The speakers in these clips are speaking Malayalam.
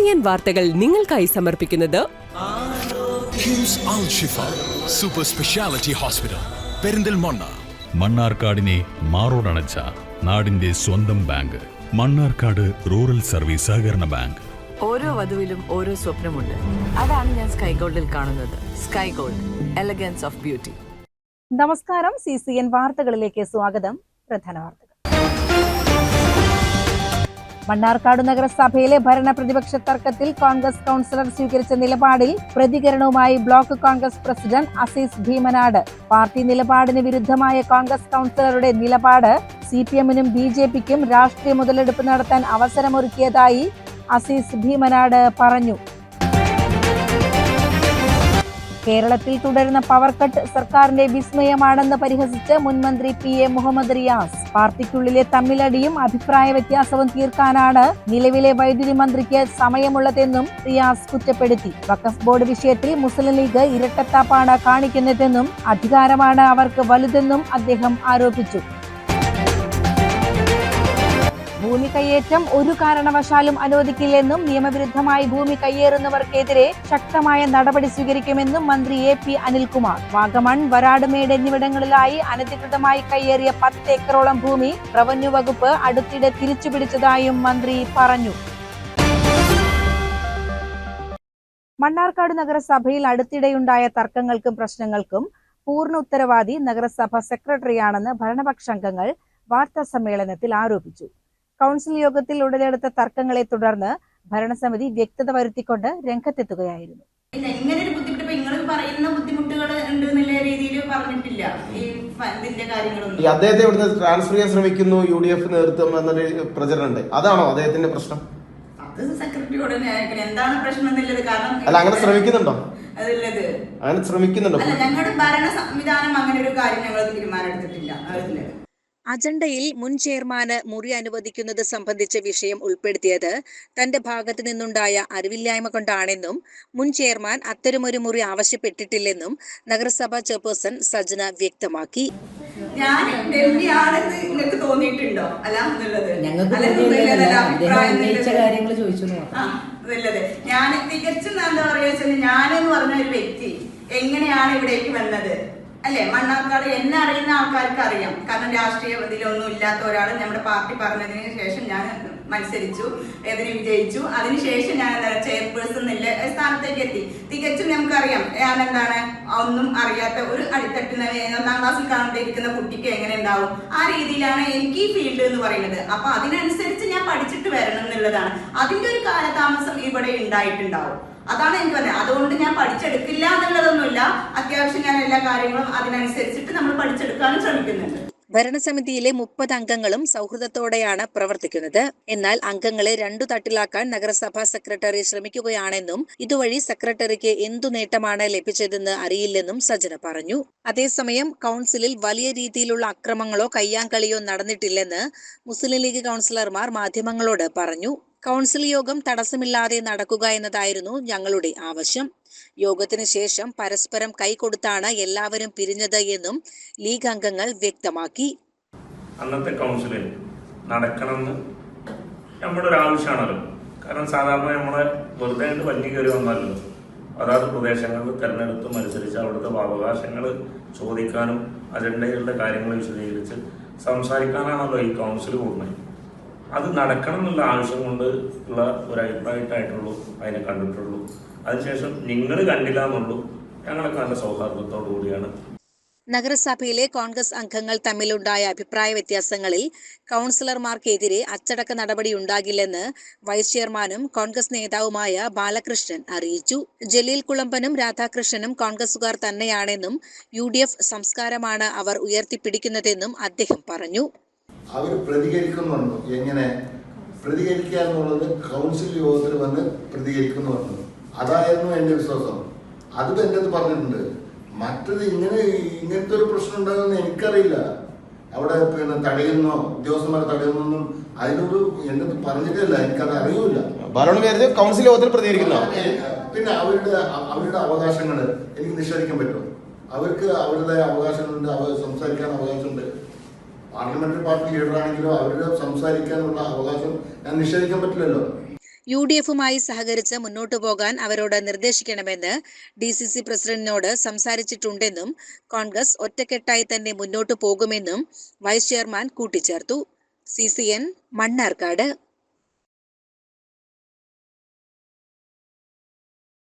CCN വാർത്തകൾ നിങ്ങൾക്കായി സമർപ്പിക്കുന്നത് കിംസ് അൽ ഷിഫ സൂപ്പർ സ്പെഷ്യാലിറ്റി ഹോസ്പിറ്റൽ പെരിന്തൽമണ്ണ. മണ്ണാർക്കാടിനെ മാറോടണച്ച നാടിന്റെ സ്വന്തം ബാങ്ക് മണ്ണാർക്കാട് റൂറൽ സർവീസ് സഹകരണ ബാങ്ക്. ഓരോ വധുവിലും ഓരോ സ്വപ്നമുണ്ട്. അതാണ് ഞാൻ സ്കൈ ഗോൾഡിൽ കാണുന്നത്. Sky gold, elegance of beauty. നമസ്കാരം. CCN വാർത്തകളിലേക്ക് സ്വാഗതം. പ്രധാന വാർത്തകൾ. മണ്ണാർക്കാട് നഗരസഭയിലെ ഭരണ പ്രതിപക്ഷ തർക്കത്തിൽ കോൺഗ്രസ് കൗൺസിലർ സ്വീകരിച്ച നിലപാടിൽ പ്രതികരണവുമായി block Congress president Azeez Bheemanad. Party നിലപാടിന് വിരുദ്ധമായ കോൺഗ്രസ് കൗൺസിലറുടെ നിലപാട് CPM-നും BJP-ക്കും രാഷ്ട്രീയ മുതലെടുപ്പ് നടത്താൻ അവസരമൊരുക്കിയതായി അസീസ് ഭീമനാട് പറഞ്ഞു. കേരളത്തിൽ തുടരുന്ന പവർ കട്ട് സർക്കാരിന്റെ വിസ്മയമാണെന്ന് പരിഹസിച്ച് മുൻമന്ത്രി PA മുഹമ്മദ് റിയാസ്. പാർട്ടിക്കുള്ളിലെ തമ്മിലടിയും അഭിപ്രായ വ്യത്യാസവും തീർക്കാനാണ് നിലവിലെ വൈദ്യുതി മന്ത്രിക്ക് സമയമുള്ളതെന്നും റിയാസ് കുറ്റപ്പെടുത്തി. വഖഫ് ബോർഡ് വിഷയത്തിൽ മുസ്ലിം ലീഗ് ഇരട്ടത്താപ്പാണ് കാണിക്കുന്നതെന്നും അധികാരമാണ് അവർക്ക് വലുതെന്നും അദ്ദേഹം ആരോപിച്ചു. ഭൂമി കയ്യേറ്റം ഒരു കാരണവശാലും അനുവദിക്കില്ലെന്നും നിയമവിരുദ്ധമായി ഭൂമി കയ്യേറുന്നവർക്കെതിരെ ശക്തമായ നടപടി സ്വീകരിക്കുമെന്നും മന്ത്രി AP അനിൽകുമാർ. വാഗമൺ, വരാടുമേട് എന്നിവിടങ്ങളിലായി അനധികൃതമായി കയ്യേറിയ 10 ഏക്കറോളം ഭൂമി റവന്യൂ വകുപ്പ് അടുത്തിടെ തിരിച്ചുപിടിച്ചതായും മന്ത്രി പറഞ്ഞു. മണ്ണാർക്കാട് നഗരസഭയിൽ അടുത്തിടെയുണ്ടായ തർക്കങ്ങൾക്കും പ്രശ്നങ്ങൾക്കും പൂർണ്ണ ഉത്തരവാദി നഗരസഭ സെക്രട്ടറിയാണെന്ന് ഭരണപക്ഷാംഗങ്ങൾ വാർത്താസമ്മേളനത്തിൽ ആരോപിച്ചു. കൗൺസിൽ യോഗത്തിൽ ഉടലെടുത്ത തർക്കങ്ങളെ തുടർന്ന് ഭരണസമിതി വ്യക്തത വരുത്തിക്കൊണ്ട് രംഗത്തെത്തുകയായിരുന്നു. ഇങ്ങനെ ഒരു ബുദ്ധിമുട്ട് നിങ്ങൾ പറയുന്ന ബുദ്ധിമുട്ടുകൾ ഉണ്ട് എന്നുള്ള രീതിയിൽ പറഞ്ഞിട്ടില്ല. ഇതിന്റെ കാര്യങ്ങളൊന്നും അദ്ദേഹത്തെ ഇവിടുന്ന് ട്രാൻസ്ഫർ ചെയ്യാൻ ശ്രമിക്കുന്നു UDF നേതൃത്വം എന്നൊരു പ്രചരണമുണ്ട്. അതാണോ അദ്ദേഹത്തിന്റെ പ്രശ്നം? അത് സെക്രട്ടറിയോട് എന്താണ് പ്രശ്നം എന്നുള്ളത്. കാരണം അല്ല, അങ്ങനെ ശ്രമിക്കുന്നുണ്ടോ? അതുള്ളത് അങ്ങനെ ശ്രമിക്കുന്നുണ്ടോ? അല്ല, ഞങ്ങളുടെ ഭരണ സംവിധാനം അങ്ങനെ ഒരു കാര്യം ഞങ്ങൾ തീരുമാനം എടുത്തിട്ടില്ല. അതിലുള്ളത് അജണ്ടയിൽ മുൻ ചെയർമാന് മുറി അനുവദിക്കുന്നത് സംബന്ധിച്ച വിഷയം ഉൾപ്പെടുത്തിയത് തന്റെ ഭാഗത്തു നിന്നുണ്ടായ അറിവില്ലായ്മ കൊണ്ടാണെന്നും മുൻ ചെയർമാൻ അത്തരമൊരു മുറി ആവശ്യപ്പെട്ടിട്ടില്ലെന്നും നഗരസഭാ ചെയർപേഴ്സൺ സജന വ്യക്തമാക്കി. ഞാൻ ഡൽഹിയാണെന്ന് നിങ്ങൾക്ക് തോന്നിയിട്ടുണ്ടോ? അല്ല എന്നുള്ളത് ഞാൻ തികച്ചും എന്താ പറയുക, ഞാനെന്ന് പറഞ്ഞ ഒരു വ്യക്തി എങ്ങനെയാണ് ഇവിടേക്ക് വന്നത് അല്ലെ? മണ്ണാർക്കാട് എന്നെ അറിയുന്ന ആൾക്കാർക്ക് അറിയാം. കാരണം രാഷ്ട്രീയ ഇതിലൊന്നും ഇല്ലാത്ത ഒരാൾ നമ്മുടെ പാർട്ടി പറഞ്ഞതിന് ശേഷം ഞാൻ മത്സരിച്ചു, അതിന് വിജയിച്ചു. അതിനുശേഷം ഞാൻ ചെയർപേഴ്സൺ എന്നുള്ള സ്ഥാനത്തേക്ക് എത്തി. തികച്ചും നമുക്കറിയാം ഞാൻ എന്താണ് ഒന്നും അറിയാത്ത ഒരു അടിത്തട്ടിന് 1ാം ക്ലാസ്സിൽ കാണേണ്ടിയിരിക്കുന്ന കുട്ടിക്ക് എങ്ങനെ ഉണ്ടാവും. ആ രീതിയിലാണ് എനിക്ക് ഈ ഫീൽഡ് എന്ന് പറയുന്നത്. അപ്പൊ അതിനനുസരിച്ച് ഞാൻ പഠിച്ചിട്ട് വരണം എന്നുള്ളതാണ്. അതിന്റെ ഒരു കാലതാമസം ഇവിടെ ഉണ്ടായിട്ടുണ്ടാവും. അതാണ് എനിക്ക് പറഞ്ഞത്. അതുകൊണ്ട് ഞാൻ പഠിച്ചെടുക്കില്ല എന്നുള്ളതൊന്നുമില്ല. അത്യാവശ്യം ഞാൻ എല്ലാ കാര്യങ്ങളും അതിനനുസരിച്ചിട്ട് നമ്മൾ പഠിച്ചെടുക്കാനും ശ്രമിക്കുന്നുണ്ട്. ഭരണസമിതിയിലെ 30 അംഗങ്ങളും സൗഹൃദത്തോടെയാണ് പ്രവർത്തിക്കുന്നത്. എന്നാൽ അംഗങ്ങളെ 2 തട്ടിലാക്കാൻ നഗരസഭാ സെക്രട്ടറി ശ്രമിക്കുകയാണെന്നും ഇതുവഴി സെക്രട്ടറിക്ക് എന്തു നേട്ടമാണ് ലഭിച്ചതെന്ന് അറിയില്ലെന്നും സജന പറഞ്ഞു. അതേസമയം കൗൺസിലിൽ വലിയ രീതിയിലുള്ള അക്രമങ്ങളോ കയ്യാങ്കളിയോ നടന്നിട്ടില്ലെന്ന് മുസ്ലിം ലീഗ് കൗൺസിലർമാർ മാധ്യമങ്ങളോട് പറഞ്ഞു. കൗൺസിൽ യോഗം തടസ്സമില്ലാതെ നടക്കുക എന്നതായിരുന്നു ഞങ്ങളുടെ ആവശ്യം. യോഗത്തിന് ശേഷം പരസ്പരം കൈകൊടുത്താണ് എല്ലാവരും പിരിഞ്ഞത് എന്നും ലീഗ് അംഗങ്ങൾ വ്യക്തമാക്കി. അന്നത്തെ കൗൺസിലിൽ നടക്കണമെന്ന് നമ്മുടെ ഒരു ആവശ്യമാണല്ലോ. കാരണം സാധാരണ നമ്മളെ വെറുതെ വലിയ കയറി വന്നല്ലോ. അതാത് പ്രദേശങ്ങളിൽ തെരഞ്ഞെടുത്ത് മത്സരിച്ച് അവിടുത്തെ അവകാശങ്ങൾ ചോദിക്കാനും അജണ്ടകളുടെ കാര്യങ്ങൾ വിശദീകരിച്ച് സംസാരിക്കാനാണല്ലോ ഈ കൗൺസിൽ കൂടുന്നത്. അത് നടക്കണം എന്നുള്ള ആവശ്യം കൊണ്ട് ഉള്ള ഒരു അഭിപ്രായമായിട്ടുള്ളൂ അതിനെ കണ്ടിട്ടുള്ളൂ. അതിനുശേഷം നിങ്ങൾ കണ്ടില്ല എന്നുള്ളൂ. ഞങ്ങളൊക്കെ നല്ല സൗഹാർദ്ദത്തോടു കൂടിയാണ്. നഗരസഭയിലെ കോൺഗ്രസ് അംഗങ്ങൾ തമ്മിലുണ്ടായ അഭിപ്രായ വ്യത്യാസങ്ങളിൽ കൗൺസിലർമാർക്കെതിരെ അച്ചടക്ക നടപടിയുണ്ടാകില്ലെന്ന് വൈസ് ചെയർമാനും കോൺഗ്രസ് നേതാവുമായ ബാലകൃഷ്ണൻ അറിയിച്ചു. ജലീൽ കുളമ്പനും രാധാകൃഷ്ണനും കോൺഗ്രസുകാർ തന്നെയാണെന്നും UDF സംസ്കാരമാണ് അവർ ഉയർത്തിപ്പിടിക്കുന്നതെന്നും അദ്ദേഹം പറഞ്ഞു. അവർ പ്രതികരിക്കുന്നുണ്ടോ? എങ്ങനെ പ്രതികരിക്കുക എന്നുള്ളത് കൗൺസിൽ യോഗത്തിൽ വന്ന് പ്രതികരിക്കുന്നു പറഞ്ഞു. അതായിരുന്നു എൻ്റെ വിശ്വാസം. അത് എൻ്റെ അടുത്ത് പറഞ്ഞിട്ടുണ്ട്. മറ്റത് ഇങ്ങനത്തെ ഒരു പ്രശ്നം ഉണ്ടാകുമെന്ന് എനിക്കറിയില്ല. അവിടെ തടയുന്നോ ഉദ്യോഗസ്ഥന്മാരെ തടയുന്നൊന്നും അതിനൊരു എൻ്റെ അടുത്ത് പറഞ്ഞിട്ടില്ല. എനിക്കത് അറിയില്ല. കൗൺസിൽ യോഗത്തിൽ പ്രതികരിക്കുന്നു. പിന്നെ അവരുടെ അവകാശങ്ങൾ എനിക്ക് നിഷേധിക്കാൻ പറ്റുമോ? അവർക്ക് അവരുടെ അവകാശങ്ങളുണ്ട്, അവർ സംസാരിക്കാൻ അവകാശമുണ്ട്. പാർലമെന്ററി പാർട്ടി ലീഡറാണെങ്കിലും അവരുടെ സംസാരിക്കാനുള്ള അവകാശം ഞാൻ നിഷേധിക്കാൻ പറ്റില്ലല്ലോ. UDFുമായി സഹകരിച്ച് മുന്നോട്ടു പോകാൻ അവരോട് നിർദ്ദേശിക്കണമെന്ന് DCC പ്രസിഡന്റിനോട് സംസാരിച്ചിട്ടുണ്ടെന്നും കോൺഗ്രസ് ഒറ്റക്കെട്ടായി തന്നെ മുന്നോട്ടു പോകുമെന്നും വൈസ് ചെയർമാൻ കൂട്ടിച്ചേർത്തു. CCN മണ്ണാർക്കാട്.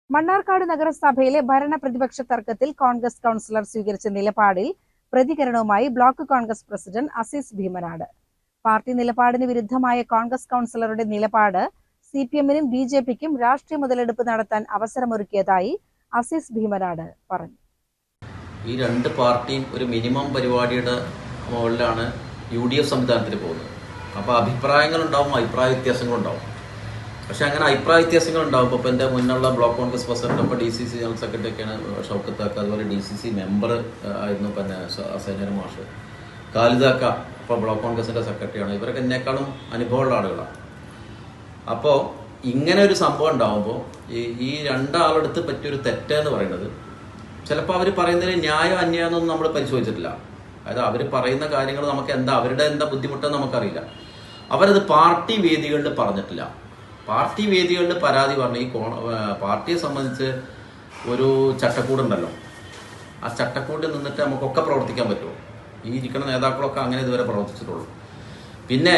മണ്ണാർക്കാട് നഗരസഭയിലെ ഭരണ പ്രതിപക്ഷ തർക്കത്തിൽ കോൺഗ്രസ് കൗൺസിലർ സ്വീകരിച്ച നിലപാടിൽ പ്രതികരണവുമായി block Congress president Azeez Bheemanad. Party നിലപാടിന് വിരുദ്ധമായ കോൺഗ്രസ് കൗൺസിലറുടെ നിലപാട് CPMനും BJPക്കും രാഷ്ട്രീയ മുതലെടുപ്പ് നടത്താൻ അവസരമൊരുക്കിയതായി അസീസ് ഭീമനാട് പറഞ്ഞു. ഈ രണ്ട് പാർട്ടിയും ഒരു മിനിമം പരിപാടിയുടെ മുകളിലാണ് UDF സംവിധാനത്തിൽ പോകുന്നത്. അപ്പോൾ അഭിപ്രായങ്ങളുണ്ടാവും, അഭിപ്രായ വ്യത്യാസങ്ങളുണ്ടാവും. പക്ഷെ അങ്ങനെ അഭിപ്രായ വ്യത്യാസങ്ങൾ ഉണ്ടാകുമ്പോൾ ഇപ്പോൾ എൻ്റെ മുന്നുള്ള ബ്ലോക്ക് കോൺഗ്രസ് പ്രസിഡന്റ് ഇപ്പോൾ DCC ജനറൽ സെക്രട്ടറി ഒക്കെയാണ് ഷൗക്കത്താക്ക, അതുപോലെ DCC മെമ്പർ ആയിരുന്നു പിന്നെ അസൈനർ മാഷ്, ഖാലിദാക്ക ഇപ്പോൾ ബ്ലോക്ക് കോൺഗ്രസിൻ്റെ സെക്രട്ടറിയാണ്. ഇവരൊക്കെ എന്നെക്കാളും അനുഭവമുള്ള ആളുകളാണ്. അപ്പോൾ ഇങ്ങനെ ഒരു സംഭവം ഉണ്ടാകുമ്പോൾ ഈ രണ്ടാളെടുത്ത് പറ്റിയൊരു തെറ്റെന്ന് പറയുന്നത് ചിലപ്പോൾ അവർ പറയുന്നതിന് ന്യായം അന്യായമൊന്നും നമ്മൾ പരിശോധിച്ചിട്ടില്ല. അതായത് അവർ പറയുന്ന കാര്യങ്ങൾ നമുക്ക് അവരുടെ എന്താ ബുദ്ധിമുട്ടെന്ന് നമുക്കറിയില്ല. അവരത് പാർട്ടി വേദികളിൽ പറഞ്ഞിട്ടില്ല. പാർട്ടി വേദികളിൽ പരാതി പറഞ്ഞ് ഈ പാർട്ടിയെ സംബന്ധിച്ച് ഒരു ചട്ടക്കൂടുണ്ടല്ലോ, ആ ചട്ടക്കൂടിൽ നിന്നിട്ട് നമുക്കൊക്കെ പ്രവർത്തിക്കാൻ പറ്റുമോ? ഈ ഇരിക്കുന്ന നേതാക്കളൊക്കെ അങ്ങനെ ഇതുവരെ പ്രവർത്തിച്ചിട്ടുള്ളൂ. പിന്നെ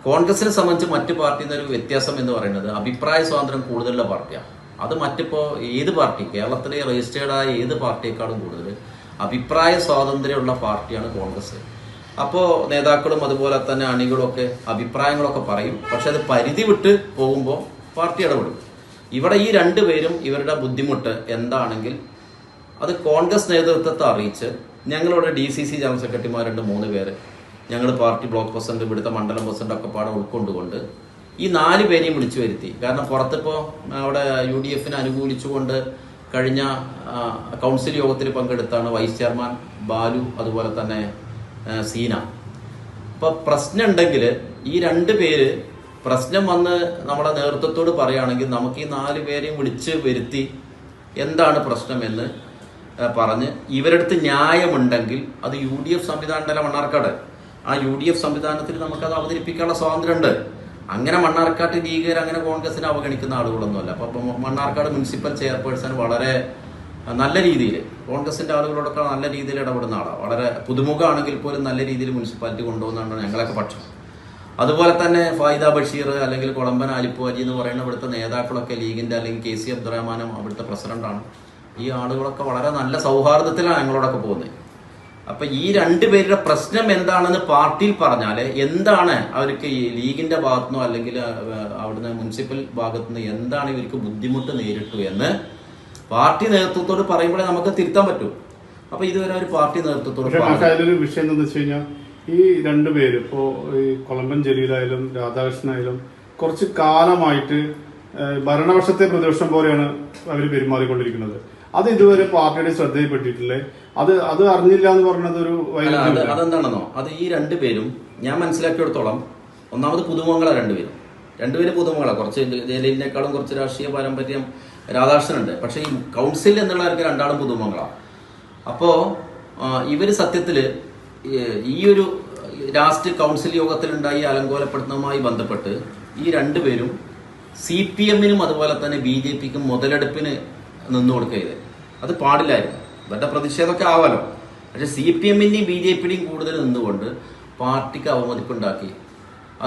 കോൺഗ്രസിനെ സംബന്ധിച്ച് മറ്റു പാർട്ടിയിൽ നിന്നൊരു വ്യത്യാസം എന്ന് പറയുന്നത് അഭിപ്രായ സ്വാതന്ത്ര്യം കൂടുതലുള്ള പാർട്ടിയാണ്. അത് മറ്റിപ്പോൾ ഏത് പാർട്ടി, കേരളത്തിലെ രജിസ്റ്റേർഡായ ഏത് പാർട്ടിയേക്കാളും കൂടുതൽ അഭിപ്രായ സ്വാതന്ത്ര്യമുള്ള പാർട്ടിയാണ് കോൺഗ്രസ്. അപ്പോൾ നേതാക്കളും അതുപോലെ തന്നെ അണികളൊക്കെ അഭിപ്രായങ്ങളൊക്കെ പറയും. പക്ഷെ അത് പരിധി വിട്ട് പോകുമ്പോൾ പാർട്ടി ഇടപെടും. ഇവിടെ ഈ രണ്ടുപേരും ഇവരുടെ ബുദ്ധിമുട്ട് എന്താണെങ്കിൽ അത് കോൺഗ്രസ് നേതൃത്വത്തെ അറിയിച്ച് ഞങ്ങളുടെ DCC ജനറൽ സെക്രട്ടറിമാരുണ്ട് 3 പേര്, ഞങ്ങൾ പാർട്ടി ബ്ലോക്ക് പ്രസിഡന്റ്, ഇവിടുത്തെ മണ്ഡലം പ്രസിഡന്റ് ഒക്കെ പാടെ ഉൾക്കൊണ്ടുകൊണ്ട് ഈ 4 പേരെയും വിളിച്ചു വരുത്തി. കാരണം പുറത്തിപ്പോൾ അവിടെ UDFിനെ അനുകൂലിച്ചുകൊണ്ട് കഴിഞ്ഞ കൗൺസിൽ യോഗത്തിൽ പങ്കെടുത്താണ് വൈസ് ചെയർമാൻ ബാലു, അതുപോലെ തന്നെ സീന. അപ്പോൾ പ്രശ്നം ഉണ്ടെങ്കിൽ ഈ 2 പേര് പ്രശ്നം വന്ന് നമ്മുടെ നേതൃത്വത്തോട് പറയുകയാണെങ്കിൽ നമുക്ക് ഈ 4 പേരെയും വിളിച്ച് വരുത്തി എന്താണ് പ്രശ്നമെന്ന് പറഞ്ഞ് ഇവരടുത്ത് ന്യായമുണ്ടെങ്കിൽ അത് UDF സംവിധാനമല്ല മണ്ണാർക്കാട്, ആ UDF സംവിധാനത്തിൽ നമുക്കത് അവതരിപ്പിക്കാനുള്ള സ്വാതന്ത്ര്യമുണ്ട്. അങ്ങനെ മണ്ണാർക്കാട്ട് ലീഗർ അങ്ങനെ കോൺഗ്രസിനെ അവഗണിക്കുന്ന ആളുകളൊന്നുമല്ല. അപ്പോൾ മണ്ണാർക്കാട് മുനിസിപ്പൽ ചെയർപേഴ്സൺ വളരെ നല്ല രീതിയിൽ കോൺഗ്രസിൻ്റെ ആളുകളോടൊക്കെ നല്ല രീതിയിൽ ഇടപെടുന്ന ആളാണ്. വളരെ പുതുമുഖമാണെങ്കിൽ പോലും നല്ല രീതിയിൽ മുനിസിപ്പാലിറ്റി കൊണ്ടുപോകുന്നതാണ് ഞങ്ങളൊക്കെ പക്ഷം. അതുപോലെ തന്നെ ഫായിദ ബഷീർ അല്ലെങ്കിൽ കൊളമ്പൻ ആലിപ്പുവാജി എന്ന് പറയുന്ന ഇവിടുത്തെ നേതാക്കളൊക്കെ ലീഗിൻ്റെ അല്ലെങ്കിൽ KC അബ്ദുറഹ്മാനും അവിടുത്തെ പ്രസിഡന്റാണ്. ഈ ആളുകളൊക്കെ വളരെ നല്ല സൗഹാർദ്ദത്തിലാണ് ഞങ്ങളോടൊക്കെ പോകുന്നത്. അപ്പം ഈ 2 പേരുടെ പ്രശ്നം എന്താണെന്ന് പാർട്ടിയിൽ പറഞ്ഞാൽ എന്താണ് അവർക്ക് ഈ ലീഗിൻ്റെ ഭാഗത്തുനിന്നോ അല്ലെങ്കിൽ അവിടുന്ന് മുനിസിപ്പൽ ഭാഗത്തുനിന്ന് എന്താണ് ഇവർക്ക് ബുദ്ധിമുട്ട് നേരിട്ടു എന്ന് പാർട്ടി നേതൃത്വത്തോട് പറയുമ്പോഴേ നമുക്ക് തിരുത്താൻ പറ്റൂ. അപ്പോൾ ഇതുവരെ ഒരു പാർട്ടി നേതൃത്വത്തോട് അതിലൊരു വിഷയം എന്താണെന്ന് വെച്ച് കഴിഞ്ഞാൽ ഈ 2 പേര് ഇപ്പോൾ ഈ കൊളമ്പൻ ജലീലായാലും രാധാകൃഷ്ണനായാലും കുറച്ച് കാലമായിട്ട് ഭരണപക്ഷത്തെ പ്രതിപക്ഷം പോലെയാണ് അവർ പെരുമാറിക്കൊണ്ടിരിക്കുന്നത്. അത് ഇതുവരെ പാർട്ടിയുടെ ശ്രദ്ധയിൽപ്പെട്ടിട്ടില്ലേ? അത് അറിഞ്ഞില്ല എന്ന് പറഞ്ഞത് ഒരു അതെന്താണെന്നോ, അത് ഈ 2 പേരും ഞാൻ മനസ്സിലാക്കിയെടുത്തോളം ഒന്നാമത് പുതുമുഖങ്ങളാണ്. 2 പേര് പുതുമുഖങ്ങളാണ്. കുറച്ച് ജലീലിനേക്കാളും കുറച്ച് രാഷ്ട്രീയ പാരമ്പര്യം രാധാകൃഷ്ണനുണ്ട്. പക്ഷേ ഈ കൗൺസിൽ എന്നുള്ളവർക്ക് 2 പുതുമുഖങ്ങളാണ്. അപ്പോൾ ഇവർ സത്യത്തിൽ ഈ ഒരു ലാസ്റ്റ് കൗൺസിൽ യോഗത്തിലുണ്ടായി അലങ്കോലപ്പെടുത്തുന്നതുമായി ബന്ധപ്പെട്ട് ഈ 2 പേരും CPMനും അതുപോലെ തന്നെ BJPക്കും മുതലെടുപ്പിന് നിന്നു കൊടുക്കരുത്. അത് പാടില്ലായിരുന്നു. ഇവരുടെ പ്രതിഷേധമൊക്കെ ആവാലോ. പക്ഷെ CPMന്റെയും BJPയുടെയും കൂടുതൽ നിന്നുകൊണ്ട് പാർട്ടിക്ക് അവമതിപ്പുണ്ടാക്കി.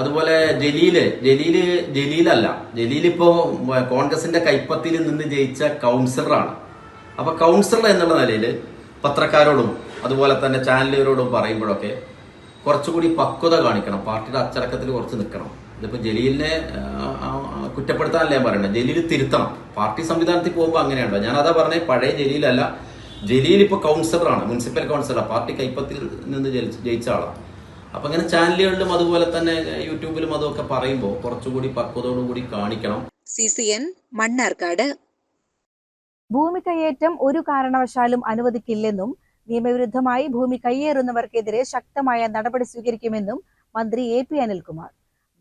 അതുപോലെ ജലീലല്ല, ജലീലിപ്പോ കോൺഗ്രസിന്റെ കൈപ്പത്തിയിൽ നിന്ന് ജയിച്ച കൗൺസിലറാണ്. അപ്പൊ കൗൺസിലർ എന്നുള്ള നിലയിൽ പത്രക്കാരോടും അതുപോലെ തന്നെ ചാനലുകാരോടും പറയുമ്പോഴൊക്കെ കുറച്ചുകൂടി പക്വത കാണിക്കണം. പാർട്ടിയുടെ അച്ചടക്കത്തിൽ കുറച്ച് നിൽക്കണം. ഇതിപ്പോൾ ജലീലിനെ കുറ്റപ്പെടുത്താനല്ല ഞാൻ പറയണത്, ജലീൽ തിരുത്തണം. പാർട്ടി സംവിധാനത്തിൽ പോകുമ്പോൾ അങ്ങനെയുണ്ടോ? ഞാൻ അതാ പറഞ്ഞത്, പഴയ ജലീലല്ല. ജലീൽ ഇപ്പോൾ കൗൺസിലറാണ്, മുനിസിപ്പൽ കൗൺസിലർ, പാർട്ടി കൈപ്പത്തിൽ നിന്ന് ജയിച്ച ആളാണ്. അപ്പൊ അങ്ങനെ ചാനലുകളിലും അതുപോലെ തന്നെ യൂട്യൂബിലും അതൊക്കെ പറയുമ്പോൾ കുറച്ചുകൂടി പക്വതയോടുകൂടി കാണിക്കണം. CCN മണ്ണാർക്കാട്. ഭൂമി കയ്യേറ്റം ഒരു കാരണവശാലും അനുവദിക്കില്ലെന്നും നിയമവിരുദ്ധമായി ഭൂമി കയ്യേറുന്നവർക്കെതിരെ ശക്തമായ നടപടി സ്വീകരിക്കുമെന്നും മന്ത്രി AP അനിൽകുമാർ.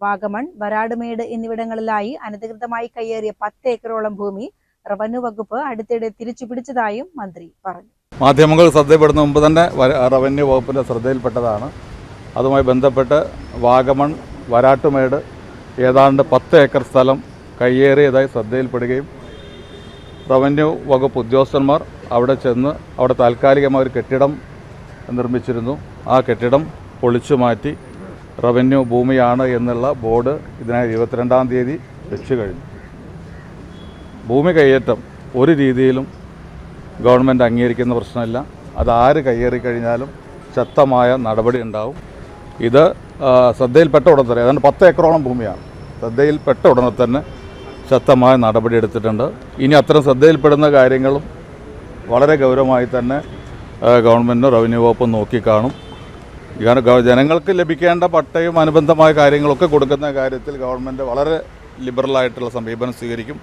വാഗമൺ, വരാടുമേട് എന്നിവിടങ്ങളിലായി അനധികൃതമായി കയ്യേറിയ 10 ഏക്കറോളം ഭൂമി റവന്യൂ വകുപ്പ് അടുത്തിടെ തിരിച്ചു പിടിച്ചതായും മന്ത്രി പറഞ്ഞു. മാധ്യമങ്ങൾ ശ്രദ്ധപ്പെടുന്ന മുമ്പ് തന്നെ റവന്യൂ വകുപ്പിന്റെ ശ്രദ്ധയിൽപ്പെട്ടതാണ്. അതുമായി ബന്ധപ്പെട്ട് വാഗമൺ, വരാട്ടുമേട് ഏതാണ്ട് 10 ഏക്കർ സ്ഥലം കയ്യേറിയതായി ശ്രദ്ധയിൽപ്പെടുകയും റവന്യൂ വകുപ്പ് ഉദ്യോഗസ്ഥന്മാർ അവിടെ ചെന്ന് അവിടെ താൽക്കാലികമായ ഒരു കെട്ടിടം നിർമ്മിച്ചിരുന്നു. ആ കെട്ടിടം പൊളിച്ചു മാറ്റി റവന്യൂ ഭൂമിയാണ് എന്നുള്ള ബോർഡ് ഇതിനായി 22-ാം തീയതി വെച്ചു കഴിഞ്ഞു. ഭൂമി കയ്യേറ്റം ഒരു രീതിയിലും ഗവൺമെൻറ് അംഗീകരിക്കുന്ന പ്രശ്നമില്ല. അതാര് കയ്യേറിക്കഴിഞ്ഞാലും ശക്തമായ നടപടി ഉണ്ടാവും. ഇത് ശ്രദ്ധയിൽപ്പെട്ട ഉടനെ തന്നെ, ഏതാണ്ട് 10 ഏക്കറോളം ഭൂമിയാണ്, ശ്രദ്ധയിൽപ്പെട്ട ഉടനെ തന്നെ ശക്തമായ നടപടി എടുത്തിട്ടുണ്ട്. ഇനി അത്തരം ശ്രദ്ധയിൽപ്പെടുന്ന കാര്യങ്ങളും വളരെ ഗൗരവമായി തന്നെ ഗവൺമെൻറ് റവന്യൂ വകുപ്പ് നോക്കിക്കാണും. ജനങ്ങൾക്ക് ലഭിക്കേണ്ട പട്ടയും അനുബന്ധമായ കാര്യങ്ങളൊക്കെ കൊടുക്കുന്ന കാര്യത്തിൽ ഗവൺമെൻറ് വളരെ ലിബറലായിട്ടുള്ള സമീപനം സ്വീകരിക്കും.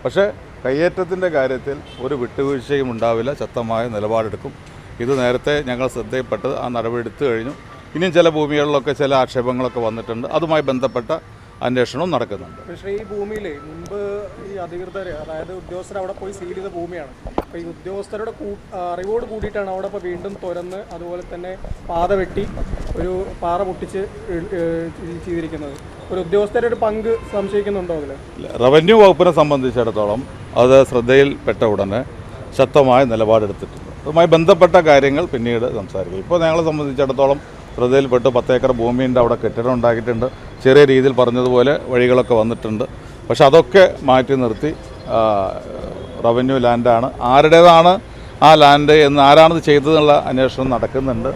പക്ഷേ കയ്യേറ്റത്തിൻ്റെ കാര്യത്തിൽ ഒരു വിട്ടുവീഴ്ചയും ഉണ്ടാവില്ല, ശക്തമായ നിലപാടെടുക്കും. ഇത് നേരത്തെ ഞങ്ങൾ ശ്രദ്ധയിൽപ്പെട്ടത്, ആ നടപടി എടുത്തു കഴിഞ്ഞു. ഇനിയും ചില ഭൂമികളിലൊക്കെ ചില ആക്ഷേപങ്ങളൊക്കെ വന്നിട്ടുണ്ട്, അതുമായി ബന്ധപ്പെട്ട അന്വേഷണവും നടക്കുന്നുണ്ട്. പക്ഷേ ഈ ഭൂമിയിൽ മുൻപ് ഈ അധികൃതർ, അതായത് ഉദ്യോഗസ്ഥർ അവിടെ പോയി സീൽ ചെയ്ത ഭൂമിയാണ്. അപ്പോൾ ഈ ഉദ്യോഗസ്ഥരുടെ അറിവോട് കൂടിയിട്ടാണ് അവിടെ ഇപ്പോൾ വീണ്ടും തുറന്ന് അതുപോലെ തന്നെ പാത വെട്ടി ഒരു പാറ പൊട്ടിച്ച് ചെയ്തിരിക്കുന്നത്. ഒരു ഉദ്യോഗസ്ഥരുടെ ഒരു പങ്ക് സംശയിക്കുന്നുണ്ടോ അതിൽ? റവന്യൂ വകുപ്പിനെ സംബന്ധിച്ചിടത്തോളം അത് ശ്രദ്ധയിൽപ്പെട്ട ഉടനെ ശക്തമായ നിലപാടെടുത്തിട്ടുണ്ട്. അതുമായി ബന്ധപ്പെട്ട കാര്യങ്ങൾ പിന്നീട് സംസാരിക്കും. ഇപ്പോൾ ഞങ്ങളെ സംബന്ധിച്ചിടത്തോളം ശ്രദ്ധയിൽപ്പെട്ട് 10 ഏക്കർ ഭൂമിൻ്റെ അവിടെ കെട്ടിടം ഉണ്ടാക്കിയിട്ടുണ്ട്. ചെറിയ രീതിയിൽ പറഞ്ഞതുപോലെ വഴികളൊക്കെ വന്നിട്ടുണ്ട്. പക്ഷെ അതൊക്കെ മാറ്റി നിർത്തി റവന്യൂ ലാൻഡാണ്, ആരുടേതാണ് ആ ലാൻഡ് എന്ന്, ആരാണത് ചെയ്തതെന്നുള്ള അന്വേഷണം നടക്കുന്നുണ്ട്.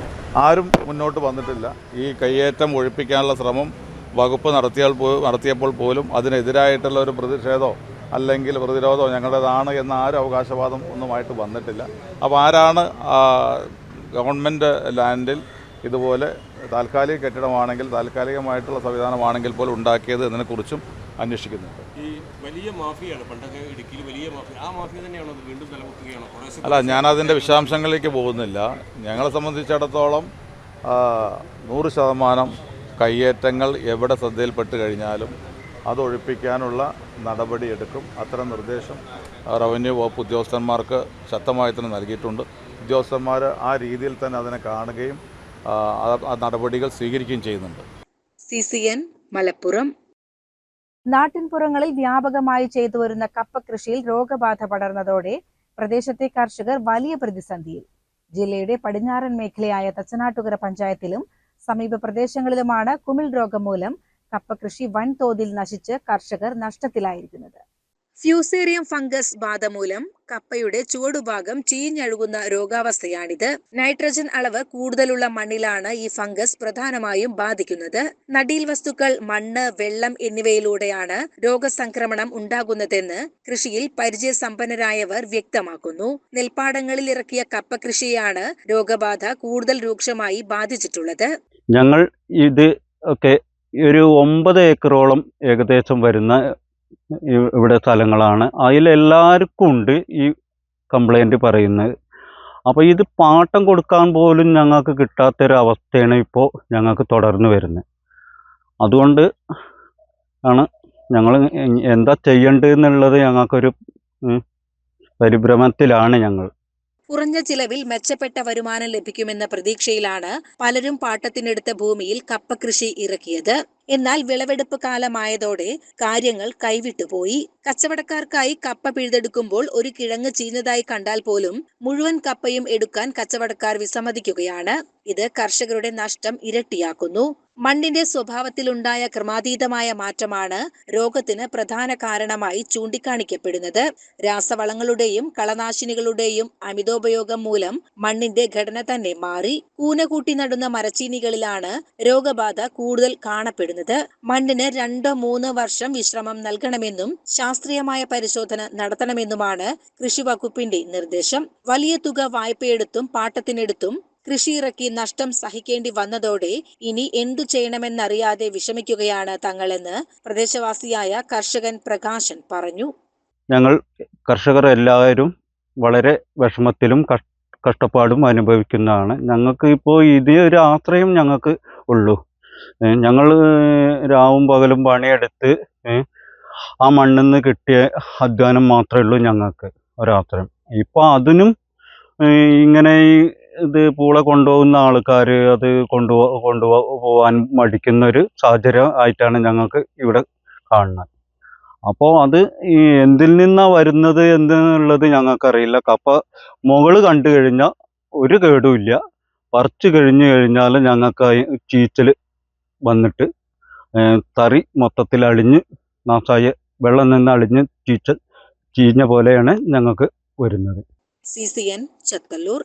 ആരും മുന്നോട്ട് വന്നിട്ടില്ല. ഈ കയ്യേറ്റം ഒഴിപ്പിക്കാനുള്ള ശ്രമം വകുപ്പ് നടത്തിയപ്പോൾ പോലും അതിനെതിരായിട്ടുള്ള ഒരു പ്രതിഷേധമോ അല്ലെങ്കിൽ പ്രതിരോധമോ ഞങ്ങളുടേതാണ് എന്ന ആരും അവകാശവാദം ഒന്നുമായിട്ട് വന്നിട്ടില്ല. അപ്പോൾ ആരാണ് ഗവൺമെൻറ് ലാൻഡിൽ ഇതുപോലെ താൽക്കാലിക കെട്ടിടമാണെങ്കിൽ, താൽക്കാലികമായിട്ടുള്ള സംവിധാനമാണെങ്കിൽ പോലും ഉണ്ടാക്കിയത് എന്നതിനെക്കുറിച്ചും അന്വേഷിക്കുന്നുണ്ട്. ഈ വലിയ മാഫിയാണ് പണ്ടൊക്കെ ഇടുക്കിയിൽ വലിയ മാഫിയ, ആ മാഫിയ തന്നെയാണോ അത് വീണ്ടും നിലനിർത്തുകയാണോ? അല്ല, ഞാനതിൻ്റെ വിശദാംശങ്ങളിലേക്ക് പോകുന്നില്ല. ഞങ്ങളെ സംബന്ധിച്ചിടത്തോളം 100% കയ്യേറ്റങ്ങൾ എവിടെ ശ്രദ്ധയിൽപ്പെട്ട് കഴിഞ്ഞാലും അത് ഒഴിപ്പിക്കാനുള്ള നടപടിയെടുക്കും. അത്തരം നിർദ്ദേശം റവന്യൂ വകുപ്പ് ഉദ്യോഗസ്ഥന്മാർക്ക് ശക്തമായി തന്നെ നൽകിയിട്ടുണ്ട്. ഉദ്യോഗസ്ഥന്മാർ ആ രീതിയിൽ തന്നെ അതിനെ കാണുകയും ആ നടപടികൾ സ്വീകരിക്കുകയും ചെയ്യുന്നുണ്ട്. CCN മലപ്പുറം. നാട്ടിൻപുറങ്ങളിൽ വ്യാപകമായി ചെയ്തുവരുന്ന കപ്പ കൃഷിയിൽ രോഗബാധ പടർന്നതോടെ പ്രദേശത്തെ കർഷകർ വലിയ പ്രതിസന്ധിയിൽ. ജില്ലയുടെ പടിഞ്ഞാറൻ മേഖലയായ തച്ചനാട്ടുകര പഞ്ചായത്തിലും സമീപ പ്രദേശങ്ങളിലുമാണ് കുമിൾ രോഗം മൂലം കപ്പ കൃഷി വൻതോതിൽ നശിച്ച് കർഷകർ നഷ്ടത്തിലായിരിക്കുന്നത്. ഫ്യൂസേറിയം ഫംഗസ് ബാധ മൂലം കപ്പയുടെ ചുവടുഭാഗം ചീഞ്ഞഴുകുന്ന രോഗാവസ്ഥയാണിത്. നൈട്രജൻ അളവ് കൂടുതലുള്ള മണ്ണിലാണ് ഈ ഫംഗസ് പ്രധാനമായും ബാധിക്കുന്നത്. നടീൽ വസ്തുക്കൾ, മണ്ണ്, വെള്ളം എന്നിവയിലൂടെയാണ് രോഗസംക്രമണം ഉണ്ടാകുന്നതെന്ന് കൃഷിയിൽ പരിചയസമ്പന്നരായവർ വ്യക്തമാക്കുന്നു. നെൽപ്പാടങ്ങളിൽ ഇറക്കിയ കപ്പ കൃഷിയാണ് രോഗബാധ കൂടുതൽ രൂക്ഷമായി ബാധിച്ചിട്ടുള്ളത്. ഞങ്ങൾ ഇത് ഒക്കെ ഒരു 9 ഏക്കറോളം ഏകദേശം വരുന്ന ഇവിടെ സ്ഥലങ്ങളാണ്. അതിലെല്ലാവർക്കും ഉണ്ട് ഈ കംപ്ലൈൻറ്റ് പറയുന്നത്. അപ്പോൾ ഇത് പാട്ടം കൊടുക്കാൻ പോലും ഞങ്ങൾക്ക് കിട്ടാത്തൊരവസ്ഥയാണ് ഇപ്പോൾ ഞങ്ങൾക്ക് തുടർന്ന് വരുന്നത്. അതുകൊണ്ട് ആണ് ഞങ്ങൾ എന്താ ചെയ്യേണ്ടതെന്നുള്ളത് ഞങ്ങൾക്കൊരു പരിഭ്രമത്തിലാണ് ഞങ്ങൾ. കുറഞ്ഞ ചിലവിൽ മെച്ചപ്പെട്ട വരുമാനം ലഭിക്കുമെന്ന പ്രതീക്ഷയിലാണ് പലരും പാട്ടത്തിനെടുത്ത ഭൂമിയിൽ കപ്പ കൃഷി ഇറക്കിയത്. എന്നാൽ വിളവെടുപ്പ് കാലമായതോടെ കാര്യങ്ങൾ കൈവിട്ടുപോയി. കച്ചവടക്കാർക്കായി കപ്പ പിഴുതെടുക്കുമ്പോൾ ഒരു കിഴങ്ങ് ചീഞ്ഞതായി കണ്ടാൽ പോലും മുഴുവൻ കപ്പയും എടുക്കാൻ കച്ചവടക്കാർ വിസമ്മതിക്കുകയാണ്. ഇത് കർഷകരുടെ നഷ്ടം ഇരട്ടിയാക്കുന്നു. മണ്ണിന്റെ സ്വഭാവത്തിലുണ്ടായ ക്രമാതീതമായ മാറ്റമാണ് രോഗത്തിന് പ്രധാന കാരണമായി ചൂണ്ടിക്കാണിക്കപ്പെടുന്നത്. രാസവളങ്ങളുടെയും കളനാശിനികളുടെയും അമിതോപയോഗം മൂലം മണ്ണിന്റെ ഘടന തന്നെ മാറി. കൂന കൂട്ടി നടുന്ന മരച്ചീനികളിലാണ് രോഗബാധ കൂടുതൽ കാണപ്പെടുന്നത്. മണ്ണിന് 2-3 വർഷം വിശ്രമം നൽകണമെന്നും ശാസ്ത്രീയമായ പരിശോധന നടത്തണമെന്നുമാണ് കൃഷി വകുപ്പിന്റെ നിർദ്ദേശം. വലിയ തുക വായ്പയെടുത്തും പാട്ടത്തിനെടുത്തും കൃഷിയിറക്കി നഷ്ടം സഹിക്കേണ്ടി വന്നതോടെ ഇനി എന്തു ചെയ്യണമെന്നറിയാതെ വിഷമിക്കുകയാണ് തങ്ങളെന്ന് പ്രദേശവാസിയായ കർഷകൻ പ്രകാശൻ പറഞ്ഞു. ഞങ്ങൾ കർഷകർ എല്ലാവരും വളരെ വിഷമത്തിലും കഷ്ടപ്പാടും അനുഭവിക്കുന്നതാണ്. ഞങ്ങൾക്ക് ഇപ്പോൾ ഇതേ ഒരു ആശ്രയം ഞങ്ങൾക്ക് ഉള്ളൂ. ഞങ്ങൾ രാവും പകലും പണിയെടുത്ത് ആ മണ്ണിൽ നിന്ന് കിട്ടിയ അധ്വാനം മാത്രമേ ഉള്ളൂ ഞങ്ങൾക്ക് ഒരാശ്രയം. ഇപ്പോൾ അതിനും ഇങ്ങനെ ഇത് പൂള കൊണ്ടുപോകുന്ന ആൾക്കാർ അത് കൊണ്ടുപോകാൻ മടിക്കുന്നൊരു സാഹചര്യം ആയിട്ടാണ് ഞങ്ങൾക്ക് ഇവിടെ കാണുന്നത്. അപ്പോൾ അത് ഈ എന്തിൽ നിന്നാണ് വരുന്നത് എന്നുള്ളത് ഞങ്ങൾക്കറിയില്ല. കപ്പ മുകൾ കണ്ടു കഴിഞ്ഞാൽ ഒരു കേടുമില്ല, പറിച്ചു കഴിഞ്ഞു കഴിഞ്ഞാൽ ഞങ്ങൾക്ക് ചീച്ചൽ വന്നിട്ട് തറി മൊത്തത്തിൽ അളിഞ്ഞ് നാശായ വെള്ളം നിന്ന് അളിഞ്ഞ് ചീഞ്ഞ പോലെയാണ് ഞങ്ങൾക്ക് വരുന്നത്. CCN ചത്തല്ലൂർ.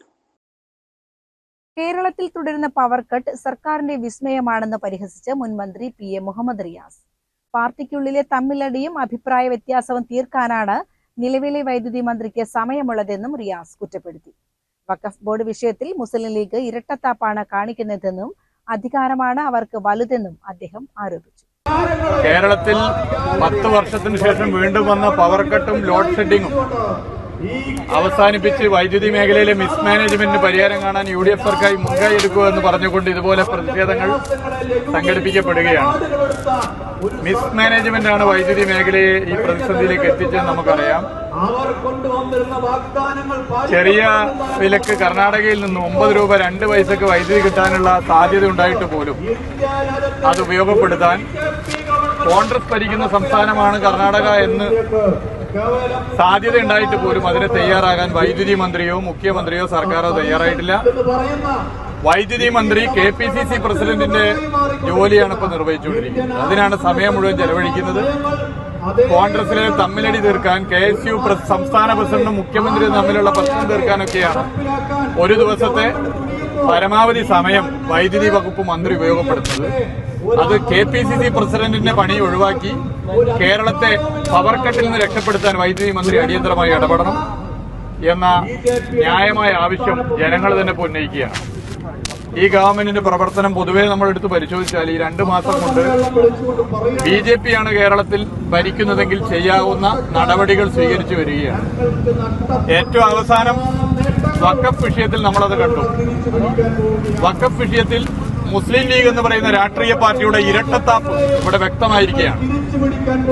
കേരളത്തിൽ തുടരുന്ന പവർ കട്ട് സർക്കാരിന്റെ വിസ്മയമാണെന്ന് പരിഹസിച്ച് മുൻ മന്ത്രി PM മുഹമ്മദ് റിയാസ്. പാർട്ടിക്കുള്ളിലെ തമ്മിലടിയും അഭിപ്രായ വ്യത്യാസവും തീർക്കാനാണ് നിലവിലെ വൈദ്യുതി മന്ത്രിക്ക് സമയമുള്ളതെന്നും റിയാസ് കുറ്റപ്പെടുത്തി. വഖഫ് ബോർഡ് വിഷയത്തിൽ മുസ്ലിം ലീഗ് ഇരട്ടത്താപ്പാണ് കാണിക്കുന്നതെന്നും അധികാരമാണ് അവർക്ക് വലുതെന്നും അദ്ദേഹം ആരോപിച്ചു. കേരളത്തിൽ 10 വർഷത്തിന് ശേഷം വീണ്ടും വന്ന പവർ കട്ടും ലോഡ് ഷെഡിങ്ങും അവസാനിപ്പിച്ച് വൈദ്യുതി മേഖലയിലെ മിസ്മാനേജ്മെന്റിന് പരിഹാരം കാണാൻ UDF സർക്കാർ മുൻകൈ എടുക്കുക എന്ന് പറഞ്ഞുകൊണ്ട് ഇതുപോലെ പ്രതിഷേധങ്ങൾ സംഘടിപ്പിക്കപ്പെടുകയാണ്. മിസ്മാനേജ്മെന്റാണ് വൈദ്യുതി മേഖലയെ ഈ പ്രതിസന്ധിയിലേക്ക് എത്തിച്ചതെന്ന് നമുക്കറിയാം. ചെറിയ വിലക്ക് കർണാടകയിൽ നിന്ന് 9 രൂപ 2 പൈസക്ക് വൈദ്യുതി കിട്ടാനുള്ള സാധ്യത ഉണ്ടായിട്ട് പോലും അത് ഉപയോഗപ്പെടുത്താൻ കോൺഗ്രസ് ഭരിക്കുന്ന സംസ്ഥാനമാണ് കർണാടക എന്ന് സാധ്യത ഉണ്ടായിട്ട് പോലും അതിന് തയ്യാറാകാൻ വൈദ്യുതി മന്ത്രിയോ മുഖ്യമന്ത്രിയോ സർക്കാരോ തയ്യാറായിട്ടില്ല. വൈദ്യുതി മന്ത്രി KPCC പ്രസിഡന്റിന്റെ ജോലിയാണ് ഇപ്പോൾ നിർവഹിച്ചുകൊണ്ടിരിക്കുന്നത്. അതിനാണ് സമയം മുഴുവൻ ചെലവഴിക്കുന്നത്. കോൺഗ്രസിലെ തമ്മിലടി തീർക്കാൻ KSU സംസ്ഥാന പ്രസിഡന്റും മുഖ്യമന്ത്രിയും തമ്മിലുള്ള പ്രശ്നം തീർക്കാനൊക്കെയാണ് ഒരു ദിവസത്തെ പരമാവധി സമയം വൈദ്യുതി വകുപ്പ് മന്ത്രി ഉപയോഗപ്പെടുത്തുന്നത്. അത് KPCC പ്രസിഡന്റിന്റെ പണി ഒഴിവാക്കി കേരളത്തെ പവർ കട്ടിൽ നിന്ന് രക്ഷപ്പെടുത്താൻ വൈദ്യുതി മന്ത്രി അടിയന്തരമായി ഇടപെടണം എന്ന ന്യായമായ ആവശ്യം ജനങ്ങൾ തന്നെ ഉന്നയിക്കുകയാണ്. ഈ ഗവൺമെന്റിന്റെ പ്രവർത്തനം പൊതുവെ നമ്മളെടുത്ത് പരിശോധിച്ചാൽ ഈ 2 മാസം കൊണ്ട് BJP ആണ് കേരളത്തിൽ ഭരിക്കുന്നതെങ്കിൽ ചെയ്യാവുന്ന നടപടികൾ സ്വീകരിച്ചു വരികയാണ്. ഏറ്റവും അവസാനം വഖഫ് വിഷയത്തിൽ നമ്മളത് കണ്ടു. വഖഫ് വിഷയത്തിൽ മുസ്ലിം ലീഗ് എന്ന് പറയുന്ന രാഷ്ട്രീയ പാർട്ടിയുടെ ഇരട്ടത്താപ്പ് ഇവിടെ വ്യക്തമായിരിക്കുകയാണ്.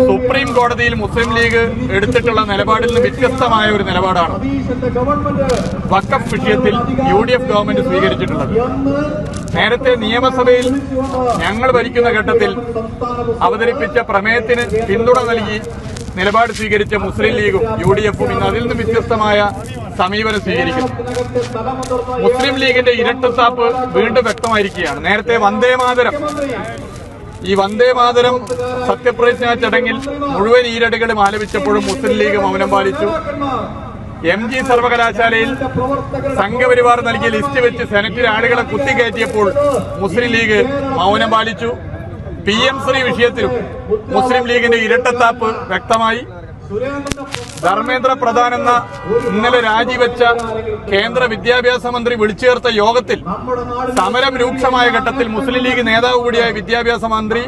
സുപ്രീം കോടതിയിൽ മുസ്ലിം ലീഗ് എടുത്തിട്ടുള്ള നിലപാടിൽ നിന്ന് വ്യത്യസ്തമായ ഒരു നിലപാടാണ് വഖഫ് വിഷയത്തിൽ UDF ഗവൺമെന്റ് സ്വീകരിച്ചിട്ടുള്ളത്. നേരത്തെ നിയമസഭയിൽ ഞങ്ങൾ ഭരിക്കുന്ന ഘട്ടത്തിൽ അവതരിപ്പിച്ച പ്രമേയത്തിന് പിന്തുണ നൽകി നിലപാട് സ്വീകരിച്ച മുസ്ലിം ലീഗും UDFും ഇന്ന് അതിൽ നിന്ന് വ്യത്യസ്തമായ സമീപനം സ്വീകരിക്കുന്നു. മുസ്ലിം ലീഗിന്റെ ഇരട്ടത്താപ്പ് വീണ്ടും വ്യക്തമായിരിക്കുകയാണ്. നേരത്തെ ഈ വന്ദേമാതരം സത്യപ്രതിജ്ഞാ ചടങ്ങിൽ മുഴുവൻ ഈരടികളും ആലപിച്ചപ്പോഴും മുസ്ലിം ലീഗ് മൗനം പാലിച്ചു. MG സർവകലാശാലയിൽ സംഘപരിവാർ നൽകിയ ലിസ്റ്റ് വെച്ച് സെനറ്റിൽ ആളുകളെ കുത്തിക്കയറ്റിയപ്പോൾ മുസ്ലിം ലീഗ് മൗനം പാലിച്ചു. PM ശ്രീ വിഷയത്തിലും മുസ്ലിം ലീഗിന്റെ ഇരട്ടത്താപ്പ് വ്യക്തമായി. ധർമ്മേന്ദ്ര പ്രധാൻ എന്ന ഇന്നലെ രാജിവെച്ച കേന്ദ്ര വിദ്യാഭ്യാസ മന്ത്രി വിളിച്ചു ചേർത്ത യോഗത്തിൽ സമരം രൂക്ഷമായ ഘട്ടത്തിൽ മുസ്ലിം ലീഗ് നേതാവ് കൂടിയായ വിദ്യാഭ്യാസ മന്ത്രി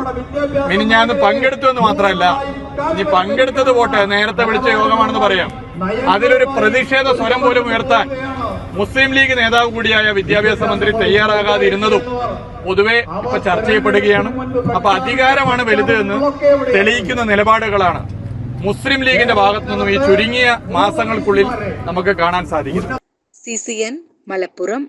മിനിഞ്ഞാന്ന് പങ്കെടുത്തു എന്ന് മാത്രമല്ല, ഇനി പങ്കെടുത്തത് പോട്ടെ, നേരത്തെ വിളിച്ച യോഗമാണെന്ന് പറയാം, അതിലൊരു പ്രതിഷേധ സ്വരം പോലും ഉയർത്താൻ മുസ്ലിം ലീഗ് നേതാവ് കൂടിയായ വിദ്യാഭ്യാസ മന്ത്രി തയ്യാറാകാതിരുന്നതും പൊതുവെ ഇപ്പൊ ചർച്ച ചെയ്യപ്പെടുകയാണ്. അപ്പൊ അധികാരമാണ് വലുത് എന്ന് തെളിയിക്കുന്ന നിലപാടുകളാണ് മുസ്ലിം ലീഗിന്റെ ഭാഗത്തു നിന്നും ഈ ചുരുങ്ങിയ മാസങ്ങൾക്കുള്ളിൽ നമുക്ക് കാണാൻ സാധിക്കും. CCN മലപ്പുറം.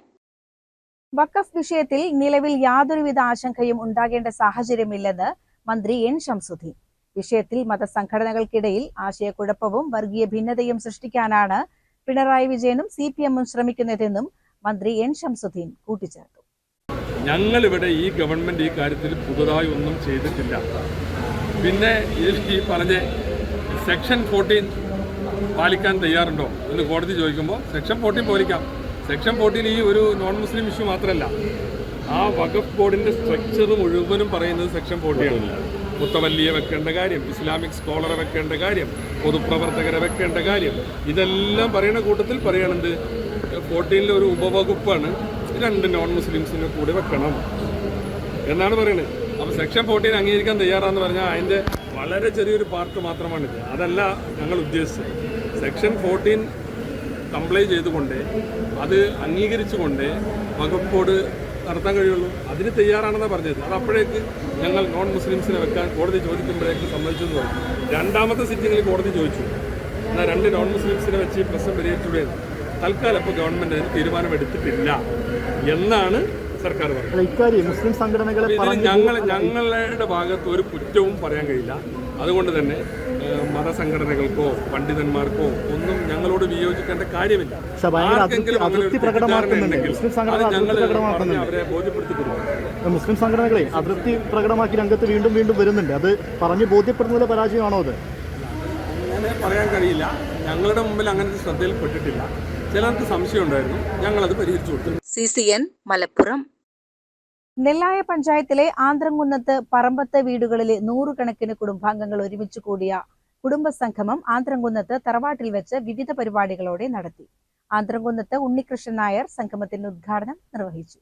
വഖഫ് വിഷയത്തിൽ നിലവിൽ യാതൊരുവിധ ആശങ്കയും ഉണ്ടാകേണ്ട സാഹചര്യമില്ലെന്ന് മന്ത്രി N ശംസുദ്ദീൻ. വിഷയത്തിൽ മതസംഘടനകൾക്കിടയിൽ ആശയക്കുഴപ്പവും വർഗീയ ഭിന്നതയും സൃഷ്ടിക്കാനാണ് പിണറായി വിജയനും CPM ശ്രമിക്കുന്നതെന്നും മന്ത്രി N ശംസുദ്ദീൻ കൂട്ടിച്ചേർത്തു. ഞങ്ങളിവിടെ ഈ ഗവൺമെന്റ് ഈ കാര്യത്തിൽ പുതുതായി ഒന്നും ചെയ്തിട്ടില്ല. പിന്നെ ഈ പറഞ്ഞ സെക്ഷൻ 14 പാലിക്കാൻ തയ്യാറുണ്ടോ എന്ന് കോടതി ചോദിക്കുമ്പോൾ സെക്ഷൻ 14 പാലിക്കാം. സെക്ഷൻ 14 ഈ ഒരു നോൺ മുസ്ലിം ഇഷ്യൂ മാത്രമല്ല, ആ വഖഫ് ബോർഡിന്റെ സ്ട്രക്ചർ മുഴുവനും പറയുന്നത് സെക്ഷൻ 14 ആണ്. മുത്തവല്ലിയെ വെക്കേണ്ട കാര്യം, ഇസ്ലാമിക് സ്കോളറെ വെക്കേണ്ട കാര്യം, പൊതുപ്രവർത്തകരെ വെക്കേണ്ട കാര്യം, ഇതെല്ലാം പറയുന്ന കൂട്ടത്തിൽ പറയണത് 14 ഒരു ഉപവകുപ്പാണ് 2 നോൺ മുസ്ലിംസിനെ കൂടി വെക്കണം എന്നാണ് പറയുന്നത്. അപ്പോൾ സെക്ഷൻ 14 അംഗീകരിക്കാൻ തയ്യാറാന്ന് പറഞ്ഞാൽ അതിൻ്റെ വളരെ ചെറിയൊരു പാർട്ട് മാത്രമാണിത്. അതല്ല ഞങ്ങൾ ഉദ്ദേശിച്ചത്. സെക്ഷൻ 14 കംപ്ലൈ ചെയ്തുകൊണ്ട് അത് അംഗീകരിച്ചുകൊണ്ട് വഖഫ് ബോർഡ് നടത്താൻ കഴിയുള്ളൂ. അതിന് തയ്യാറാണെന്നാണ് പറഞ്ഞത്. അത് അപ്പോഴേക്ക് ഞങ്ങൾ നോൺ മുസ്ലിംസിനെ വെക്കാൻ കോടതി ചോദിക്കുമ്പോഴേക്ക് സമ്മതിച്ചെന്ന് പറഞ്ഞു. 2ാമത്തെ സിറ്റിങ്ങിൽ കോടതി ചോദിച്ചു, എന്നാൽ 2 നോൺ മുസ്ലിംസിനെ വെച്ച് ഈ പ്രശ്നം പരിഹരിച്ചൂടെ. തൽക്കാലം ഇപ്പോൾ ഗവൺമെൻറ് അതിന് തീരുമാനമെടുത്തിട്ടില്ല എന്നാണ് സർക്കാർ പറഞ്ഞത്. മുസ്ലിം സംഘടനകളെ ഞങ്ങളുടെ ഭാഗത്ത് ഒരു കുറ്റവും പറയാൻ കഴിയില്ല. അതുകൊണ്ട് തന്നെ മതസംഘടനകൾക്കോ പണ്ഡിതന്മാർക്കോ ഒന്നും ഞങ്ങളോട് വിയോജിക്കേണ്ട കാര്യമില്ല. അവരെ ബോധ്യപ്പെടുത്തി കൊടുക്കും. മുസ്ലിം സംഘടനകളെ അതൃപ്തി പ്രകടമാക്കി രംഗത്ത് വീണ്ടും വീണ്ടും വരുന്നുണ്ട്. അത് പറഞ്ഞു ബോധ്യപ്പെടുന്നതിലെ പരാജയമാണോ അത്? അങ്ങനെ പറയാൻ കഴിയില്ല. ഞങ്ങളുടെ മുമ്പിൽ അങ്ങനത്തെ ശ്രദ്ധയിൽപ്പെട്ടിട്ടില്ല. ചിലർക്ക് സംശയം ഉണ്ടായിരുന്നു, ഞങ്ങളത് പരിഹരിച്ചു കൊടുത്തു. CCN മലപ്പുറം. നെല്ലായ പഞ്ചായത്തിലെ ആന്ത്രംകുന്നത്ത് പറമ്പത്ത് വീടുകളിലെ 100 കണക്കിന് കുടുംബാംഗങ്ങൾ ഒരുമിച്ച് കൂടിയ കുടുംബസംഗമം ആന്ത്രംകുന്നത്ത് തറവാട്ടിൽ വെച്ച് വിവിധ പരിപാടികളോടെ നടത്തി. ആന്ത്രംകുന്നത്ത് ഉണ്ണികൃഷ്ണൻ നായർ സംഗമത്തിന്റെ ഉദ്ഘാടനം നിർവഹിച്ചു.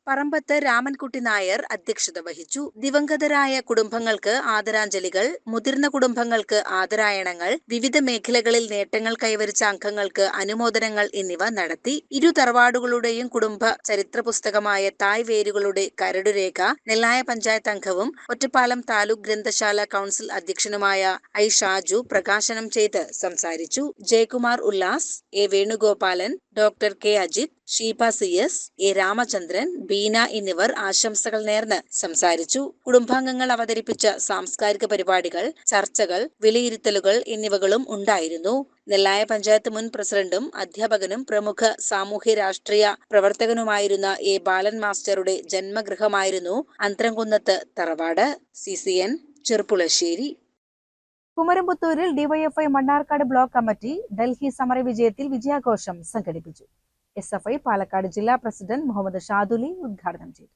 പറമ്പത്ത് രാമൻകുട്ടി നായർ അധ്യക്ഷത വഹിച്ചു. ദിവംഗതരായ കുടുംബങ്ങൾക്ക് ആദരാഞ്ജലികൾ, മുതിർന്ന കുടുംബങ്ങൾക്ക് ആദരായണങ്ങൾ, വിവിധ മേഖലകളിൽ നേട്ടങ്ങൾ കൈവരിച്ച അംഗങ്ങൾക്ക് അനുമോദനങ്ങൾ എന്നിവ നടത്തി. ഇരു തറവാടുകളുടെയും കുടുംബ ചരിത്ര പുസ്തകമായ തായ് വേരുകളുടെ കരടുരേഖ നെല്ലായ പഞ്ചായത്ത് അംഗവും ഒറ്റപ്പാലം താലൂക്ക് ഗ്രന്ഥശാല കൗൺസിൽ അധ്യക്ഷനുമായ ഐ ഷാജു പ്രകാശനം ചെയ്ത് സംസാരിച്ചു. Jayakumar Ullas, A Venugopalan, doctor K Ajith, Sheeba CS, A Ramachandran, Beena എന്നിവർ ആശംസകൾ നേർന്ന് സംസാരിച്ചു. കുടുംബാംഗങ്ങൾ അവതരിപ്പിച്ച സാംസ്കാരിക പരിപാടികൾ, ചർച്ചകൾ, വിലയിരുത്തലുകൾ എന്നിവകളും ഉണ്ടായിരുന്നു. നെല്ലായ പഞ്ചായത്ത് മുൻ പ്രസിഡന്റും അധ്യാപകനും പ്രമുഖ സാമൂഹ്യ രാഷ്ട്രീയ പ്രവർത്തകനുമായിരുന്ന എ ബാലൻ മാസ്റ്ററുടെ ജന്മഗൃഹമായിരുന്നു അന്ത്രംകുന്നത്ത് തറവാട്. CCN ചെറുപ്പുളശ്ശേരി. കുമരംപുത്തൂരിൽ DYFI Mannarkkad block committee Delhi സമരവിജയത്തിൽ വിജയാഘോഷം സംഘടിപ്പിച്ചു. SFI പാലക്കാട് ജില്ലാ പ്രസിഡന്റ് മുഹമ്മദ് ഷാദുലി ഉദ്ഘാടനം ചെയ്തു.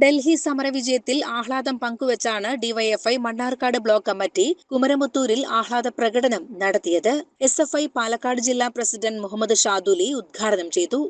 ഡൽഹി സമരവിജയത്തിൽ ആഹ്ലാദം പങ്കുവച്ചാണ് ഡിവൈഎഫ്ഐ മണ്ണാർക്കാട് ബ്ലോക്ക് കമ്മിറ്റി കുമരമുത്തൂരിൽ ആഹ്ലാദ പ്രകടനം നടത്തിയത്. SFI പാലക്കാട് ജില്ലാ പ്രസിഡന്റ് മുഹമ്മദ് ഷാദുലി ഉദ്ഘാടനം ചെയ്തു.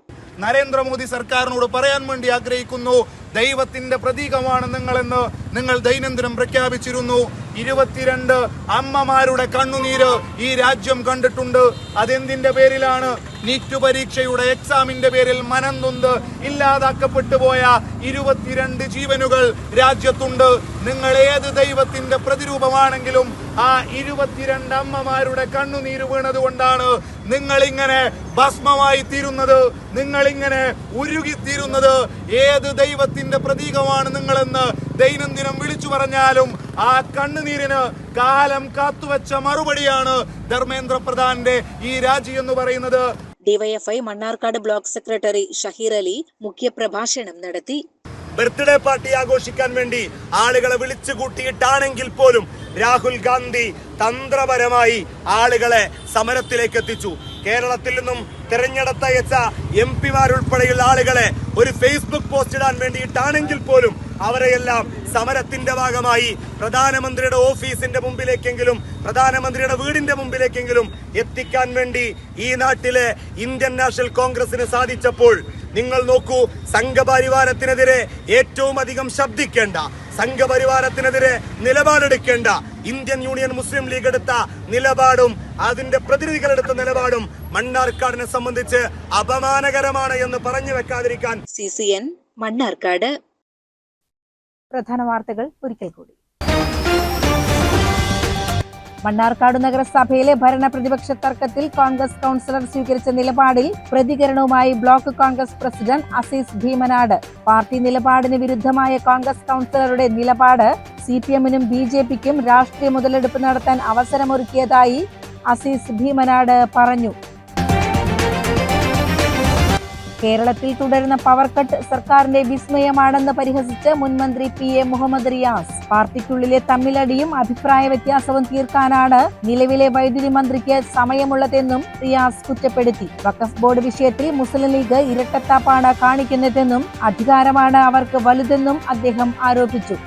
നരേന്ദ്രമോദി സർക്കാരിനോട് പറയാൻ വേണ്ടി ആഗ്രഹിക്കുന്നു, ദൈവത്തിന്റെ പ്രതീകമാണ് നിങ്ങളെന്ന് നിങ്ങൾ ദൈനംദിനം പ്രഖ്യാപിച്ചിരുന്നു. 22 അമ്മമാരുടെ കണ്ണുനീര് ഈ രാജ്യം കണ്ടിട്ടുണ്ട്. അതെന്തിന്റെ പേരിലാണ്? നീറ്റ് പരീക്ഷയുടെ എക്സാമിന്റെ പേരിൽ മനം നൊന്ത് ഇല്ലാതാക്കപ്പെട്ടു പോയ 22 ജീവനുകൾ രാജ്യത്തുണ്ട്. നിങ്ങൾ ഏത് ദൈവത്തിന്റെ പ്രതിരൂപമാണെങ്കിലും ആ 22 അമ്മമാരുടെ കണ്ണുനീര് വീണതുകൊണ്ടാണ് നിങ്ങളിങ്ങനെ ഭസ്മമായി തീരുന്നത്, നിങ്ങളിങ്ങനെ ഉരുകിത്തീരുന്നത്. ഏത് ദൈവത്തിന്റെ പ്രതീകമാണ് നിങ്ങളെന്ന് ദൈനംദിനം വിളിച്ചു പറഞ്ഞാലും ആ കണ്ണുനീരിന് കാലം കാത്തുവച്ച മറുപടിയാണ് ധർമ്മേന്ദ്ര പ്രധാന്റെ ഈ രാജി എന്ന് പറയുന്നത്. DYFI Mannarkkad block secretary Shaheer Ali മുഖ്യപ്രഭാഷണം നടത്തി. ബർത്ത്ഡേ പാർട്ടി ആഘോഷിക്കാൻ വേണ്ടി ആളുകളെ വിളിച്ചു കൂട്ടിയിട്ടാണെങ്കിൽ പോലും രാഹുൽ ഗാന്ധി തന്ത്രപരമായി ആളുകളെ സമരത്തിലേക്ക് എത്തിച്ചു. കേരളത്തിൽ നിന്നും തെരഞ്ഞെടുത്തയച്ച MP-മാരുൾപ്പെടെയുള്ള ആളുകളെ ഒരു ഫേസ്ബുക്ക് പോസ്റ്റ് ഇടാൻ വേണ്ടിയിട്ടാണെങ്കിൽ പോലും അവരെയെല്ലാം സമരത്തിന്റെ ഭാഗമായി പ്രധാനമന്ത്രിയുടെ ഓഫീസിന്റെ മുമ്പിലേക്കെങ്കിലും പ്രധാനമന്ത്രിയുടെ വീടിന്റെ മുമ്പിലേക്കെങ്കിലും എത്തിക്കാൻ വേണ്ടി ഈ നാട്ടിലെ ഇന്ത്യൻ നാഷണൽ കോൺഗ്രസിന് സാധിച്ചപ്പോൾ നിങ്ങൾ നോക്കൂ, സംഘപരിവാരത്തിനെതിരെ ഏറ്റവും അധികം ശബ്ദിക്കേണ്ട, സംഘപരിവാരത്തിനെതിരെ നിലപാടെടുക്കേണ്ട ഇന്ത്യൻ യൂണിയൻ മുസ്ലിം ലീഗ് എടുത്ത നിലപാടും അതിന്റെ പ്രതിനിധികളെടുത്ത നിലപാടും മണ്ണാർക്കാടിനെ സംബന്ധിച്ച് അപമാനകരമാണ് എന്ന് പറഞ്ഞു വെക്കാതിരിക്കാൻ. CCN മണ്ണാർക്കാട്. പ്രധാന വാർത്തകൾ ഒരിക്കൽ കൂടി. മണ്ണാർക്കാട് നഗരസഭയിലെ ഭരണ പ്രതിപക്ഷ തർക്കത്തിൽ കോൺഗ്രസ് കൗൺസിലർ സ്വീകരിച്ച നിലപാടിൽ പ്രതികരണവുമായി block Congress president Azeez Bheemanad. Party നിലപാടിന് വിരുദ്ധമായ കോൺഗ്രസ് കൗൺസിലറുടെ നിലപാട് CPM-നും BJP-ക്കും രാഷ്ട്രീയ മുതലെടുപ്പ് നടത്താൻ അവസരമൊരുക്കിയതായി അസീസ് ഭീമനാട് പറഞ്ഞു. കേരളത്തിൽ തുടരുന്ന പവർ കട്ട് സർക്കാരിന്റെ വിസ്മയമാണെന്ന് പരിഹസിച്ച് മുൻമന്ത്രി PA മുഹമ്മദ് റിയാസ്. പാർട്ടിക്കുള്ളിലെ തമ്മിലടിയും അഭിപ്രായ വ്യത്യാസവും തീർക്കാനാണ് നിലവിലെ വൈദ്യുതി മന്ത്രിക്ക് സമയമുള്ളതെന്നും റിയാസ് കുറ്റപ്പെടുത്തി. വഖഫ് ബോർഡ് വിഷയത്തിൽ മുസ്ലിം ലീഗ് ഇരട്ടത്താപ്പാണ് കാണിക്കുന്നതെന്നും അധികാരമാണ് അവർക്ക് വലുതെന്നും അദ്ദേഹം ആരോപിച്ചു.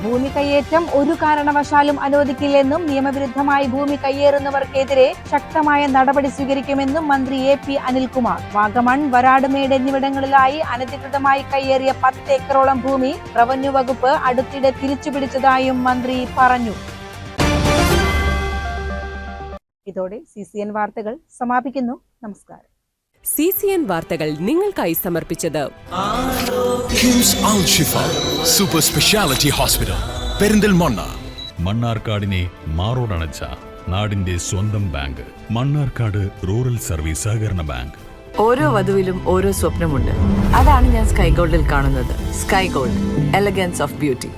ഭൂമി കയ്യേറ്റം ഒരു കാരണവശാലും അനുവദിക്കില്ലെന്നും നിയമവിരുദ്ധമായി ഭൂമി കയ്യേറുന്നവർക്കെതിരെ ശക്തമായ നടപടി സ്വീകരിക്കുമെന്നും മന്ത്രി AP അനിൽകുമാർ. വാഗമൺ, വരാടുമേട് എന്നിവിടങ്ങളിലായി അനധികൃതമായി കയ്യേറിയ 10 ഏക്കറോളം ഭൂമി റവന്യൂ വകുപ്പ് അടുത്തിടെ തിരിച്ചുപിടിച്ചതായും മന്ത്രി പറഞ്ഞു. ഇതോടെ CCN വാർത്തകൾ സമാപിക്കുന്നു. നമസ്കാരം. CCN വാർത്തകൾ നിങ്ങൾക്കായി സമർപ്പിച്ചത് കിംസ് അൽ ഷിഫ സൂപ്പർ സ്പെഷ്യാലിറ്റി ഹോസ്പിറ്റൽ പെരിന്തൽമണ്ണ. മണ്ണാർക്കാടിനെ മാറോടണച്ച നാടിന്റെ സ്വന്തം ബാങ്ക് മണ്ണാർക്കാട് റൂറൽ സർവീസ് സഹകരണ ബാങ്ക്. ഓരോ വധുവിലും ഓരോ സ്വപ്നമുണ്ട്. അതാണ് ഞാൻ സ്കൈ ഗോൾഡിൽ കാണുന്നത്. Sky gold, elegance of beauty.